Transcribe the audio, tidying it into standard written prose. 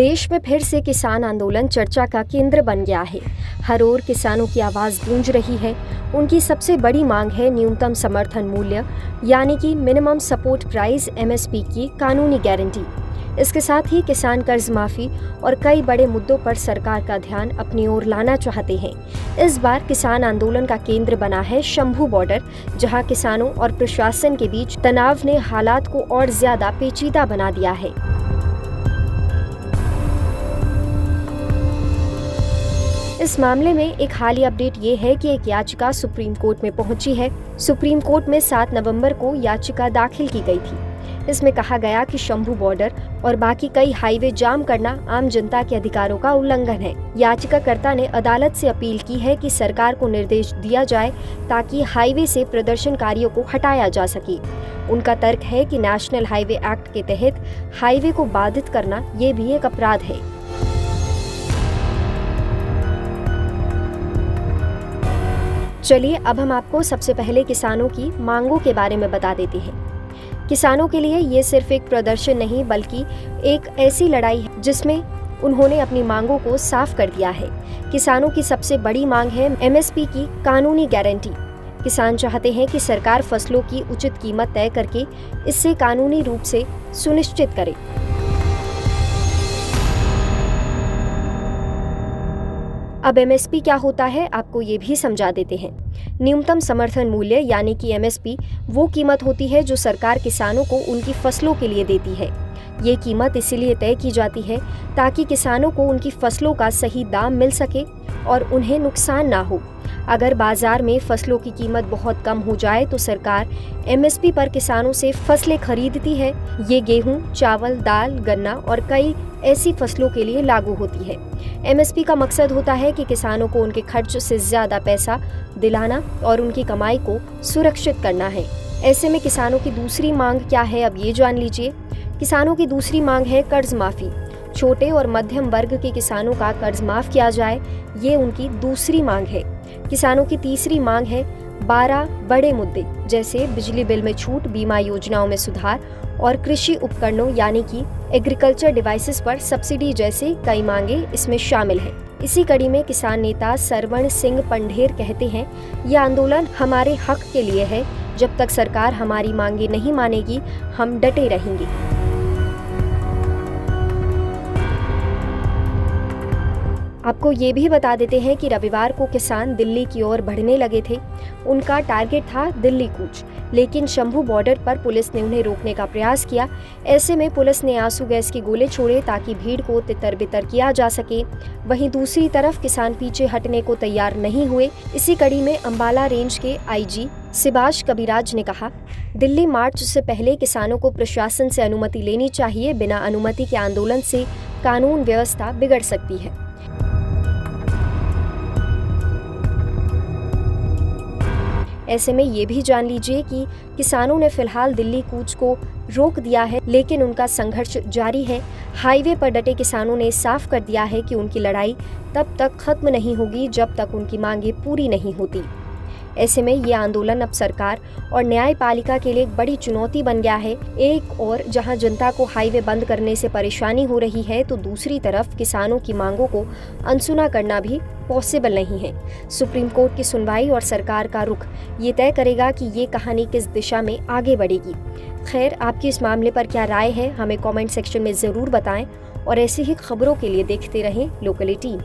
देश में फिर से किसान आंदोलन चर्चा का केंद्र बन गया है। हर ओर किसानों की आवाज़ गूंज रही है। उनकी सबसे बड़ी मांग है न्यूनतम समर्थन मूल्य यानी कि मिनिमम सपोर्ट प्राइस MSP की कानूनी गारंटी। इसके साथ ही किसान कर्ज माफी और कई बड़े मुद्दों पर सरकार का ध्यान अपनी ओर लाना चाहते हैं। इस बार किसान आंदोलन का केंद्र बना है शंभू बॉर्डर, जहां किसानों और प्रशासन के बीच तनाव ने हालात को और ज्यादा पेचीदा बना दिया है। इस मामले में एक हालिया अपडेट ये है कि एक याचिका सुप्रीम कोर्ट में पहुंची है। सुप्रीम कोर्ट में 7 नवंबर को याचिका दाखिल की गई थी। इसमें कहा गया कि शंभू बॉर्डर और बाकी कई हाईवे जाम करना आम जनता के अधिकारों का उल्लंघन है। याचिकाकर्ता ने अदालत से अपील की है कि सरकार को निर्देश दिया जाए ताकि हाईवे से प्रदर्शनकारियों को हटाया जा सके। उनका तर्क है कि नेशनल हाईवे एक्ट के तहत हाईवे को बाधित करना ये भी एक अपराध है। चलिए अब हम आपको सबसे पहले किसानों की मांगों के बारे में बता देते हैं। किसानों के लिए ये सिर्फ एक प्रदर्शन नहीं बल्कि एक ऐसी लड़ाई है जिसमें उन्होंने अपनी मांगों को साफ कर दिया है। किसानों की सबसे बड़ी मांग है MSP की कानूनी गारंटी। किसान चाहते हैं कि सरकार फसलों की उचित कीमत तय करके इससे कानूनी रूप से सुनिश्चित करे। अब MSP क्या होता है आपको ये भी समझा देते हैं। न्यूनतम समर्थन मूल्य यानी कि MSP वो कीमत होती है जो सरकार किसानों को उनकी फसलों के लिए देती है। ये कीमत इसीलिए तय की जाती है ताकि किसानों को उनकी फसलों का सही दाम मिल सके और उन्हें नुकसान ना हो। अगर बाजार में फसलों की कीमत बहुत कम हो जाए तो सरकार MSP पर किसानों से फसलें खरीदती है। ये गेहूं, चावल, दाल, गन्ना और कई ऐसी फसलों के लिए लागू होती है। MSP का मकसद होता है कि किसानों को उनके खर्च से ज्यादा पैसा दिलाना और उनकी कमाई को सुरक्षित करना है। ऐसे में किसानों की दूसरी मांग क्या है, अब ये जान लीजिए। किसानों की दूसरी मांग है कर्ज माफी। छोटे और मध्यम वर्ग के किसानों का कर्ज माफ किया जाए, ये उनकी दूसरी मांग है। किसानों की तीसरी मांग है 12 बड़े मुद्दे जैसे बिजली बिल में छूट, बीमा योजनाओं में सुधार और कृषि उपकरणों यानी कि एग्रीकल्चर डिवाइसेस पर सब्सिडी जैसे कई मांगे इसमें शामिल है। इसी कड़ी में किसान नेता सरवण सिंह पंढेर कहते हैं, ये आंदोलन हमारे हक के लिए है। जब तक सरकार हमारी मांगे नहीं मानेगी हम डटे रहेंगे। आपको ये भी बता देते हैं कि रविवार को किसान दिल्ली की ओर बढ़ने लगे थे। उनका टारगेट था दिल्ली कूच, लेकिन शंभू बॉर्डर पर पुलिस ने उन्हें रोकने का प्रयास किया। ऐसे में पुलिस ने आंसू गैस के गोले छोड़े ताकि भीड़ को तितर-बितर किया जा सके। वहीं दूसरी तरफ किसान पीछे हटने को तैयार नहीं हुए। इसी कड़ी में अंबाला रेंज के IG सिबाश कविराज ने कहा, दिल्ली मार्च से पहले किसानों को प्रशासन से अनुमति लेनी चाहिए। बिना अनुमति के आंदोलन से कानून व्यवस्था बिगड़ सकती है। ऐसे में ये भी जान लीजिए कि किसानों ने फिलहाल दिल्ली कूच को रोक दिया है, लेकिन उनका संघर्ष जारी है। हाईवे पर डटे किसानों ने साफ कर दिया है कि उनकी लड़ाई तब तक खत्म नहीं होगी जब तक उनकी मांगे पूरी नहीं होती। ऐसे में ये आंदोलन अब सरकार और न्यायपालिका के लिए एक बड़ी चुनौती बन गया है। एक और जहां जनता को हाईवे बंद करने से परेशानी हो रही है तो दूसरी तरफ किसानों की मांगों को अनसुना करना भी पॉसिबल नहीं है। सुप्रीम कोर्ट की सुनवाई और सरकार का रुख ये तय करेगा कि ये कहानी किस दिशा में आगे बढ़ेगी। खैर, आपकी इस मामले पर क्या राय है हमें कमेंट सेक्शन में ज़रूर बताएं और ऐसी ही खबरों के लिए देखते रहें लोकल18।